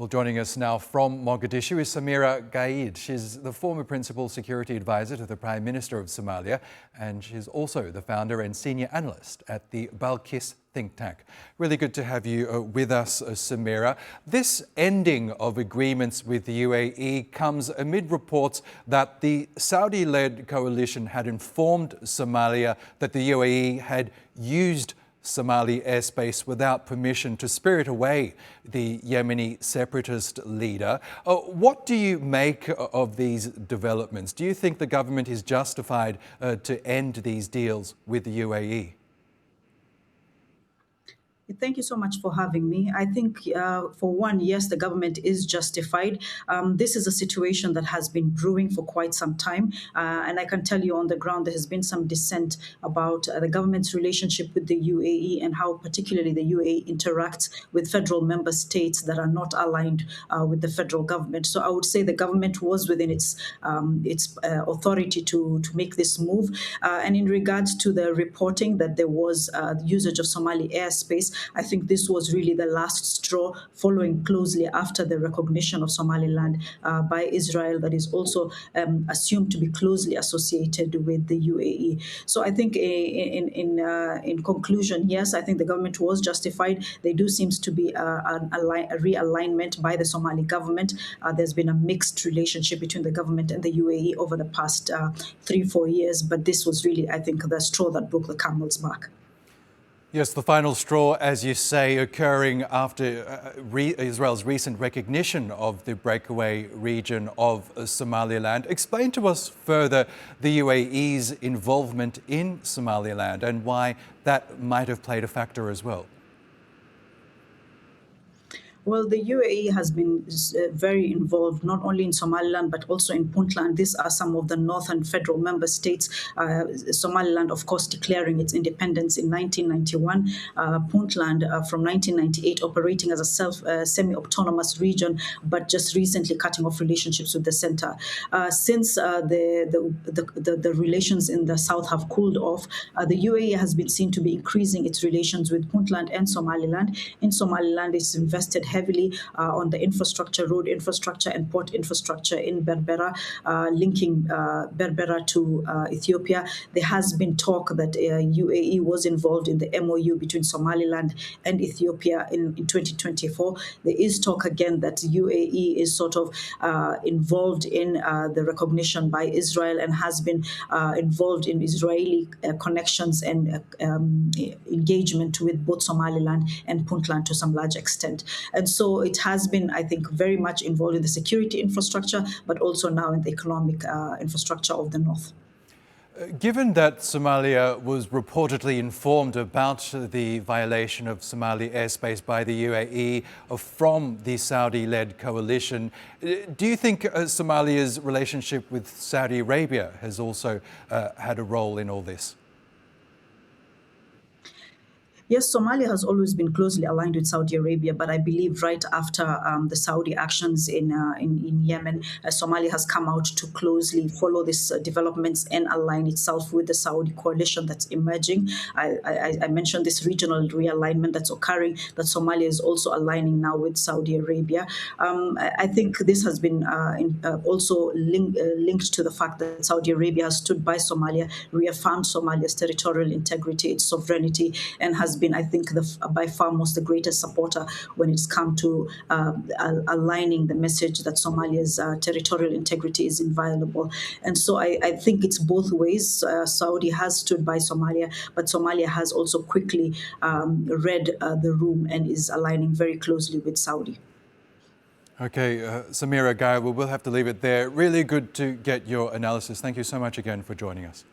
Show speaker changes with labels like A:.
A: Well, joining us now from Mogadishu is Samira Gaid. She's the former Principal Security Advisor to the Prime Minister of Somalia, and she's also the founder and senior analyst at the Balkis think tank. Really good to have you with us, Samira. This ending of agreements with the UAE comes amid reports that the Saudi-led coalition had informed Somalia that the UAE had used Somali airspace without permission to spirit away the Yemeni separatist leader. What do you make of these developments? Do you think the government is justified to end these deals with the UAE?
B: Thank you so much for having me. I think, for one, yes, the government is justified. This is a situation that has been brewing for quite some time. And I can tell you on the ground, there has been some dissent about the government's relationship with the UAE and how particularly the UAE interacts with federal member states that are not aligned with the federal government. So I would say the government was within its authority to make this move. And in regards to the reporting that there was usage of Somali airspace, I think this was really the last straw, following closely after the recognition of Somaliland by Israel, that is also assumed to be closely associated with the UAE. So I think in conclusion, yes, I think the government was justified. There seems to be a realignment by the Somali government. There's been a mixed relationship between the government and the UAE over the past 3-4 years, but this was really, I think, the straw that broke the camel's back.
A: Yes, the final straw, as you say, occurring after Israel's recent recognition of the breakaway region of Somaliland. Explain to us further the UAE's involvement in Somaliland and why that might have played a factor as well.
B: Well, the UAE has been very involved, not only in Somaliland, but also in Puntland. These are some of the northern federal member states. Somaliland, of course, declaring its independence in 1991. Puntland from 1998 operating as a semi-autonomous region, but just recently cutting off relationships with the center. Since the relations in the south have cooled off, the UAE has been seen to be increasing its relations with Puntland and Somaliland. In Somaliland, it's invested heavily on the infrastructure, road infrastructure and port infrastructure in Berbera, linking Berbera to Ethiopia. There has been talk that UAE was involved in the MOU between Somaliland and Ethiopia in 2024. There is talk again that UAE is sort of involved in the recognition by Israel and has been involved in Israeli connections and engagement with both Somaliland and Puntland to some large extent. And so it has been, I think, very much involved in the security infrastructure, but also now in the economic infrastructure of the north.
A: Given that Somalia was reportedly informed about the violation of Somali airspace by the UAE from the Saudi-led coalition, do you think Somalia's relationship with Saudi Arabia has also had a role in all this?
B: Yes, Somalia has always been closely aligned with Saudi Arabia, but I believe right after the Saudi actions in Yemen, Somalia has come out to closely follow these developments and align itself with the Saudi coalition that's emerging. I mentioned this regional realignment that's occurring, that Somalia is also aligning now with Saudi Arabia. I think this has been also linked to the fact that Saudi Arabia has stood by Somalia, reaffirmed Somalia's territorial integrity, its sovereignty, and has been, I think, by far most the greatest supporter when it's come to aligning the message that Somalia's territorial integrity is inviolable. And so I think it's both ways. Saudi has stood by Somalia, but Somalia has also quickly read the room and is aligning very closely with Saudi.
A: Okay, Samira Gaid, we'll have to leave it there. Really good to get your analysis. Thank you so much again for joining us.